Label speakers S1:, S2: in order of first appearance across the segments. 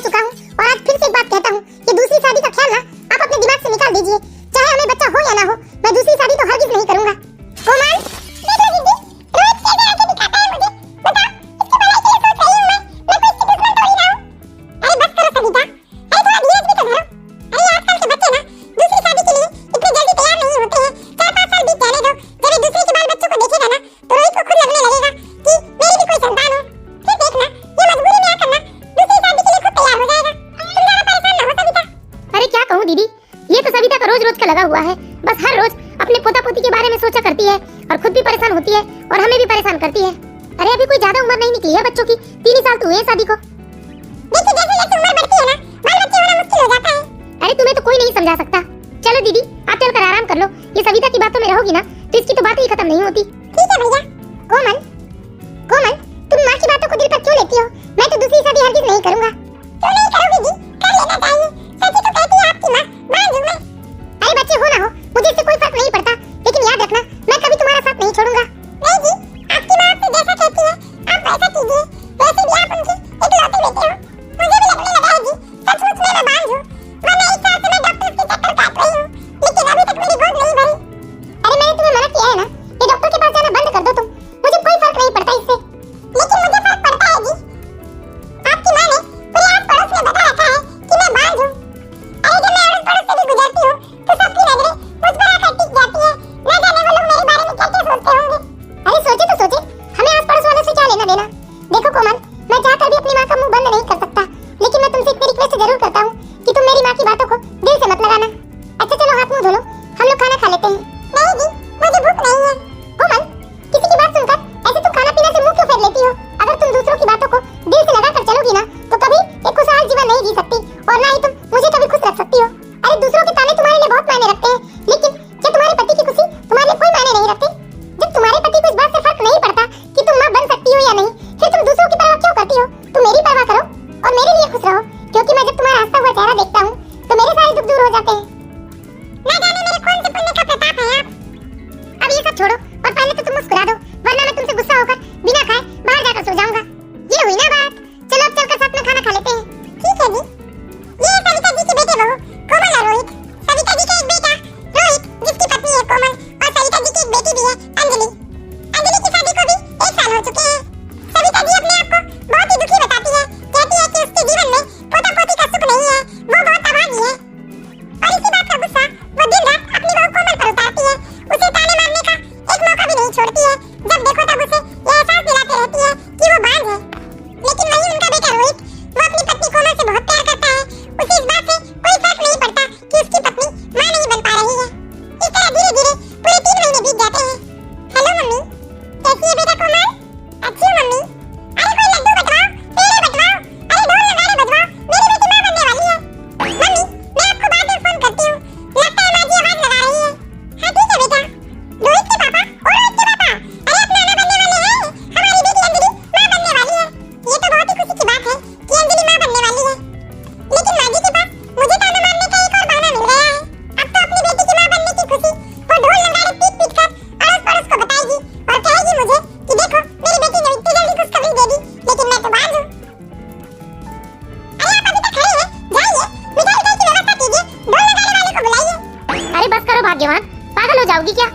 S1: चुका हूँ और आज फिर से एक बात कहता हूँ कि दूसरी शादी का ख्याल ना आप अपने दिमाग से निकाल दीजिए। चाहे हमें बच्चा हो या ना हो, मैं दूसरी शादी तो हरगिज नहीं करूंगा। कोमल, देखो दीदी, रोज कैसे आके दिखाता है मुझे। बताओ, इसकी भलाई के लिए सोच रही हूँ मैं कोई इसकी दुश्मन थोड़ी ना हूँ। अरे बस करो सविता, अरे थोड़ा धीरज भी तो धरो। अरे आजकल के बच्चे ना दूसरी शादी के लिए इतनी जल्दी तैयार नहीं होते हैं। 4-5 साल बीत जाने दो, जब ये दूसरे के बाल बच्चों को देखेगा ना तो रोहित को खुद लगने लगेगा कि मेरी भी कोई संतान हो। फिर देखना, ये मजबूरी में आकर ना दूसरी शादी के लिए खुद तैयार हो जाएगा। तुम ज्यादा परेशान ना हो सविता।
S2: अरे क्या कहूँ दीदी, ये तो सविता का रोज रोज का लगा हुआ है। बस हर रोज अपने पोता पोती के बारे में सोचा करती है और खुद भी परेशान होती है और हमें भी परेशान करती है। अरे अभी कोई ज्यादा उम्र नहीं निकली है बच्चों की, 3 ही साल तो हुए हैं शादी को।
S1: देखिए जैसे जैसे उम्र बढ़ती है ना बाल बच्चे होना मुश्किल हो जाता है।
S2: अरे तुम्हें तो कोई नहीं समझा सकता। चलो दीदी, आप चलकर आराम कर लो। ये सविता की बातों में रहोगी ना तो इसकी तो बातें ही खत्म नहीं होती।
S1: ठीक है भैया। कोमल, कोमल, तुम माँ की बातों को दिल पर क्यों लेती हो? मैं तो दूसरी शादी हरगिज नहीं करूंगा। क्यों नहीं करोगी जी? कर लेना चाहिए। सच्ची तो कहती है आपकी माँ, मान लूं मैं। अरे बच्चे हो ना हो, मुझे इससे कोई फर्क नहीं पड़ता, लेकिन याद रखना मैं कभी तुम्हारा साथ नहीं छोड़ूंगा। नहीं जी, आपकी माँ आपसे जैसा कहती है आप वैसा कीजिए। वैसे भी आप उनकी इकलौते बेटे हो। मुझे भी लगने लगा है जी सचमुच में मैं बांझ हूँ, वरना 1 साल से मैं डॉक्टर के चक्कर काट रही हूँ, लेकिन अभी तक मेरी गोद नहीं भरी। अरे मैंने तुम्हें मना किया है ना, ये डॉक्टर के पास जाना बंद कर दो तुम। मुझे कोई फर्क नहीं पड़ता इससे। लेकिन मुझे फर्क पड़ता है जी। आपकी माँ ने पूरे आस पड़ोस में बता रखा है कि मैं बांझ हूँ। अरे जब मैं अड़ोस पड़ोस से भी गुजरती हूँ तो सबकी नजरें मुझ पर आकर टिक जाती है। न जाने वो लोग मेरे बारे में क्या क्या सोचते होंगे। अरे सोचे तो सोचे, हमें आस पड़ोस वालों से क्या लेना देना। देखो कोमल, मैं चाहकर भी अपनी माँ का मुंह बंद नहीं कर सकता, लेकिन मैं तुमसे इतनी रिक्वेस्ट जरूर करता हूँ कि तुम मेरी माँ की बातों को दिल से मत लगाना। अच्छा चलो हाथ मुंह धो लो, हम लोग खाना खा लेते हैं। नहीं जी, मुझे भूख नहीं है। कोमल, किसी की बात सुनकर ऐसे तुम खाना पीना से मुंह क्यों फेर लेती हो? अगर तुम दूसरों की बातों को दिल से लगाकर चलोगी ना तो कभी एक खुशहाल जीवन नहीं जी सकती और ना ही तुम मुझे कभी खुश रख सकती हो। अरे दूसरों के ताने तुम्हारे लिए बहुत मायने रखते हैं, लेकिन क्या तुम्हारे पति की खुशी तुम्हारे लिए कोई मायने नहीं रखती? जब तुम्हारे पति को इस बात से फर्क नहीं पड़ता कि तुम माँ बन सकती हो या नहीं, फिर तुम दूसरों की परवाह क्यों करती हो? तुम मेरी परवाह करो और मेरे लिए खुश रहो, क्योंकि मैं जब तुम्हारा हंसता हुआ चेहरा देखता हूँ तो मेरे सारे दुख दूर हो जाते हैं। ना जाने मेरे कौन से पुण्य का प्रताप है आप। अब ये सब छोड़ो और पहले तो तुम मुस्कुरा दो, वरना मैं तुमसे गुस्सा होकर बिना खाए बाहर जाकर सो जाऊंगा। ये हुई ना बात। चलो अब चलकर साथ में खाना खा लेते हैं। ठीक है जी। ये सविता जी की बेटे बहू कोमल और रोहित। सविता जी का एक बेटा रोहित जिसकी पत्नी है कोमल, और सविता जी की एक बेटी भी है अंजलि। अंजलि की शादी को भी 1 साल हो चुके हैं। सविता जी अपने आप को बहुत ही दुखी बताती है, कहती है कि उसके जीवन में पोता पोती का सुख नहीं है, वो बहुत अभागी है। और इसी बात का गुस्सा वो दिन रात अपनी बहू कोमल पर उतारती है, उसे ताने मारने का एक मौका भी नहीं छोड़ती है। जब देखो तब उसे यह एहसास दिलाती रहती है कि वो बांझ है। लेकिन वही उनका बेटा रोहित, वो अपनी पत्नी कोमल से बहुत प्यार करता है। उसे इस बात से कोई फर्क नहीं पड़ता कि उसकी पत्नी मां नहीं बन पा रही है। इस तरह धीरे धीरे पूरे 3 महीने बीत जाते हैं। हेलो मम्मी, कैसी है बेटा कोमल? अच्छी हूँ मम्मी। अरे कोई लड्डू बटवाओ, पेड़े बटवाओ, अरे ढोल नगाड़े बजवाओ, मेरी बेटी मां बनने वाली है। मम्मी मैं आपको बाद में फोन करती हूँ, लगता है माँ जी आवाज लगा रही है। हाँ ठीक है बेटा। रोहित के पापा और रोहित के पापा, अरे अपना आना बनने वाले हैं, हमारी बेटी अंजलि मां बनने वाली है। ये तो बहुत ही खुशी की बात है कि अंजलि मां बनने वाली है। लेकिन माँ जी के पास मुझे ताना मारने का एक और बहाना मिल गया है। अब तो अपनी बेटी की मां बनने की खुशी वो ढोल नगाड़े पीट पीट कर अड़ोस पड़ोस को बताएगी और कहेगी मुझे कि देखो मेरी बेटी ने इतनी जल्दी खुशखबरी दे दी, लेकिन मैं तो बांझ हूँ। अरे आप अभी तक खड़े हैं, जाइए मिठाई उठाई की व्यवस्था कीजिए, ढोल नगाड़े वाले को बुलाइए।
S2: अरे बस करो भाग्यवान, पागल हो जाओगी क्या?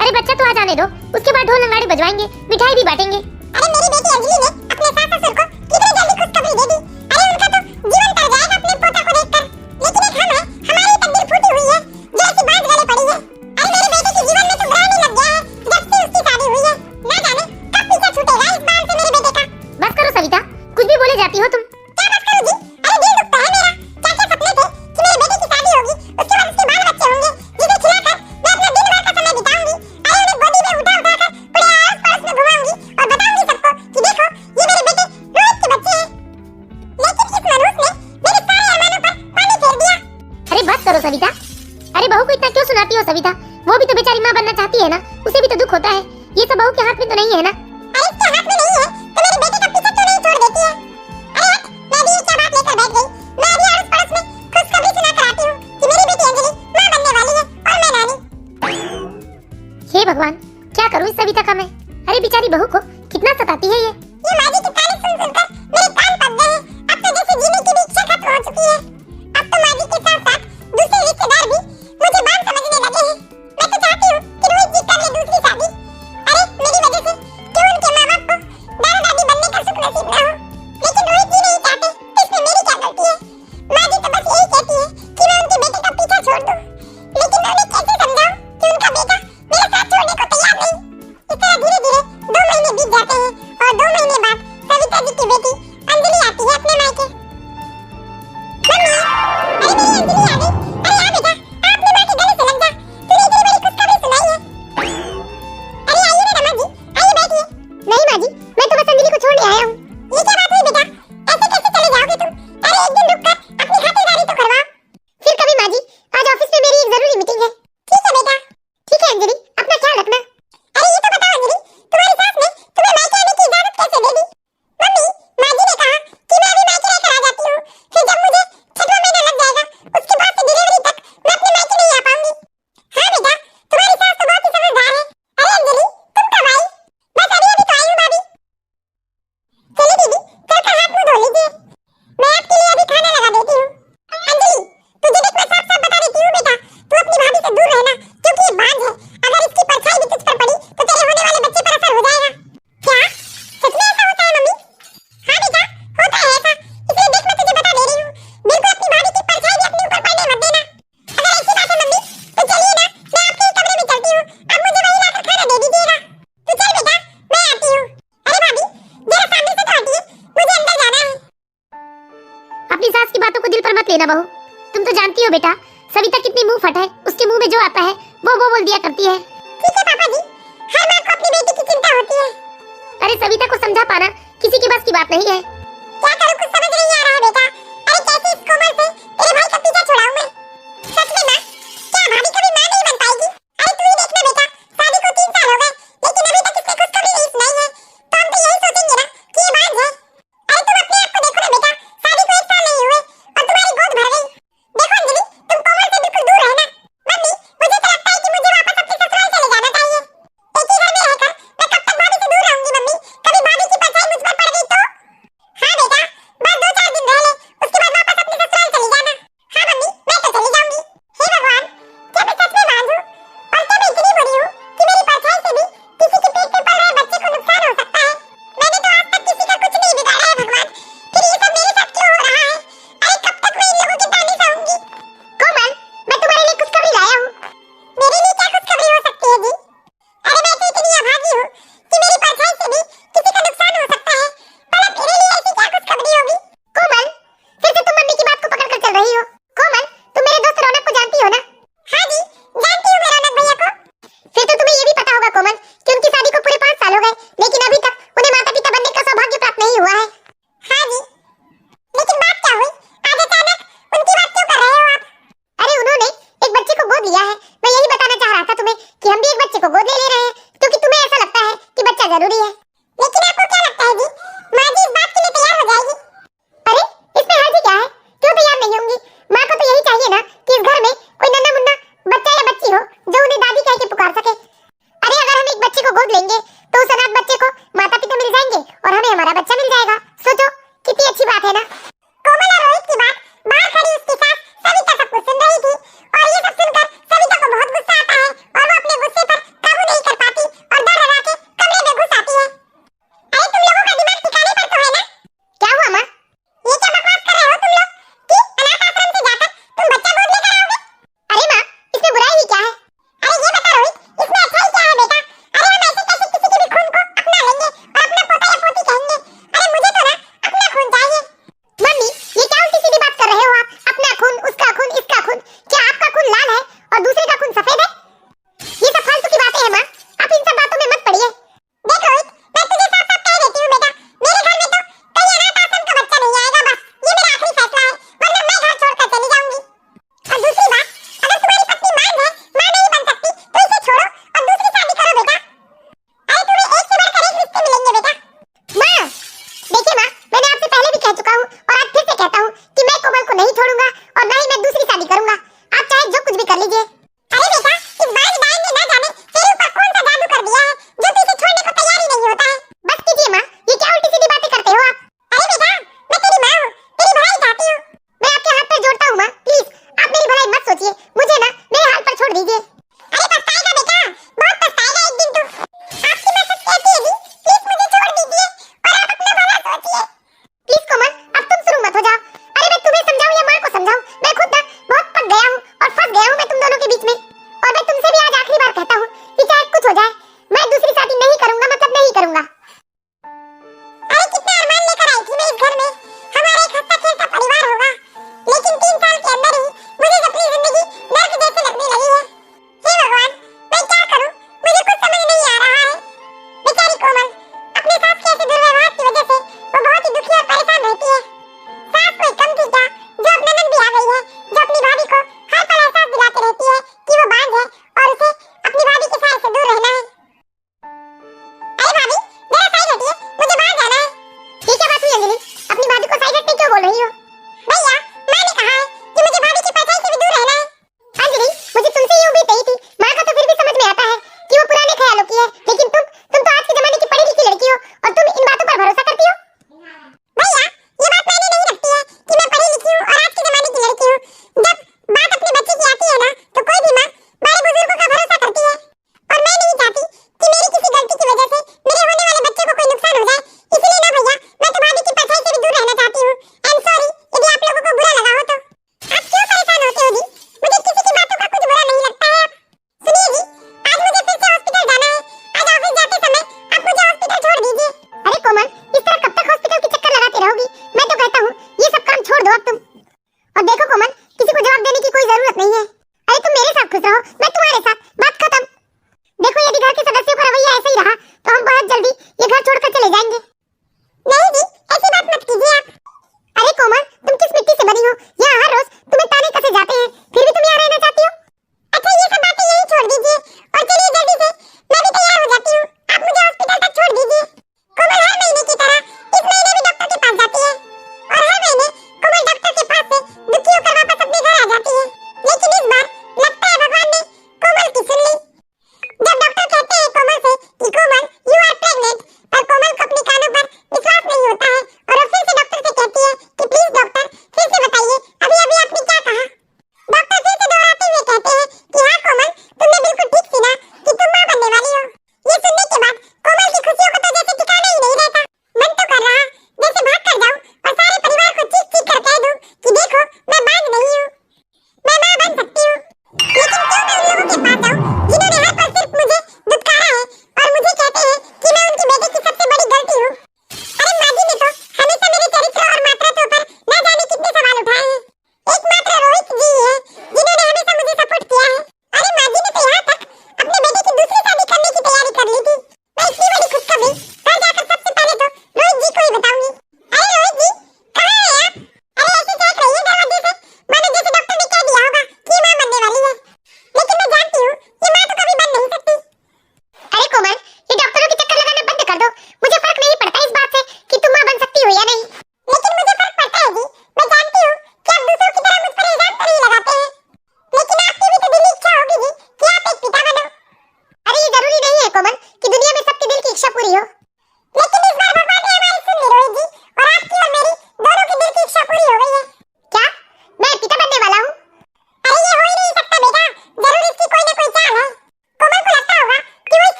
S2: अरे बच्चा तो आ जाने दो, उसके बाद ढोल नगाड़े बजवाएंगे, मिठाई भी बांटेंगे।
S1: अरे मेरी बेटी अंजलि ने अपने सास ससुर को कितनी जल्दी खुशखबरी दे दी। अरे उनका तो जीवन तर जाएगा अपने पोता को देखकर। लेकिन एक हम है, हमारी तकदीर फूटी हुई है, जो ऐसी बांझ गले पड़ी है। अरे मेरे बेटे के जीवन में तो ग्रहण ही लग गया है जब से उसकी शादी हुई है। ना जाने कब पीछा छूटेगा इस बांझ से मेरे बेटे का।
S2: बस करो सविता, कुछ भी बोले जाती हो तुम।
S1: क्या बस करूं जी? अरे दिल दुखता है मेरा। क्या क्या सपने थे कि मेरे बेटे की शादी होगी, उसके बाद उसके बाल बच्चे होंगे, जिन्हें खिलाकर मैं अपना दिन भर का समय बिताऊंगी। अरे उन्हें गोदी में उठा उठा कर पूरे आस पास में घुमाऊंगी और बताऊंगी सबको कि देखो ये मेरे बेटे रोहित के बच्चे हैं। लेकिन इस मनुष्य ने मेरे सारे अरमानों पर पानी फेर दिया।
S2: अरे बस करो सविता। अरे बहू को इतना क्यों सुनाती हो सविता? वो भी तो बेचारी माँ बनना चाहती है ना, उसे भी तो दुख होता है। ये सब बहू के हाथ में तो नहीं है ना।
S1: अरे इसके हाथ में नहीं है तो मेरे बेटे का पीछा क्यों नहीं छोड़ देती है? अरे हट, मैं भी ये क्या बात लेकर बैठ गई? मैं अभी अड़ोस पड़ोस में खुशखबरी सुनाकर आती हूँ कि मेरी बेटी अंजलि मां बनने वाली है और मैं नानी।
S2: हे भगवान, क्या करूँ इस सविता का मैं? अरे बेचारी बहू को कितना सताती है ये।
S1: माँ जी की तारीफ सुन सुनकर मेरे कान पक गए हैं। अब तो जैसे जीने की भी इच्छा
S2: अपनी सास की बातों को दिल पर मत लेना बहू। तुम तो जानती हो बेटा, सविता कितनी मुंह फट है, उसके मुंह में जो आता है वो बोल दिया करती है।
S1: ठीक है पापा जी, हर माँ को अपनी बेटी की चिंता होती है।
S2: अरे सविता को समझा पाना किसी के बस की बात नहीं है।
S1: क्या करूं, कुछ समझ नहीं आ रहा है बेटा। अरे कैसे इस कोमल से तेरे भाई का पीछा छुड़ाऊं मैं? सच में माँ, क्या भाभी कभी माँ नहीं बन पाएगी? अरे तू ही देखना बेटा, शादी को 3 साल हो गए, लेकिन अभी तक इसने खुशखबरी नहीं सुनाई है। तो हम तो यही सोचेंगे ना कि ये बात है। अरे तुम अपने आप को देखो ना बेटा, शादी को 1 साल नहीं हुए और तुम्हारी गोद भर गई। देखो अंजलि, तुम कोमल से बिल्कुल दूर रहना। मम्मी, मुझे तो लगता है कि मुझे वापस अपने ससुराल चले जाना चाहिए। एक ही घर में रहकर मैं कब तक भाभी से दूर रहूंगी मम्मी? कभी भाभी की परछाई मुझ पर पड़ गई तो? हाँ बेटा, बस 2-4 दिन रह ले,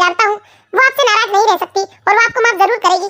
S1: जानता हूँ वो आपसे नाराज नहीं रह सकती और वो आपको माफ जरूर करेगी।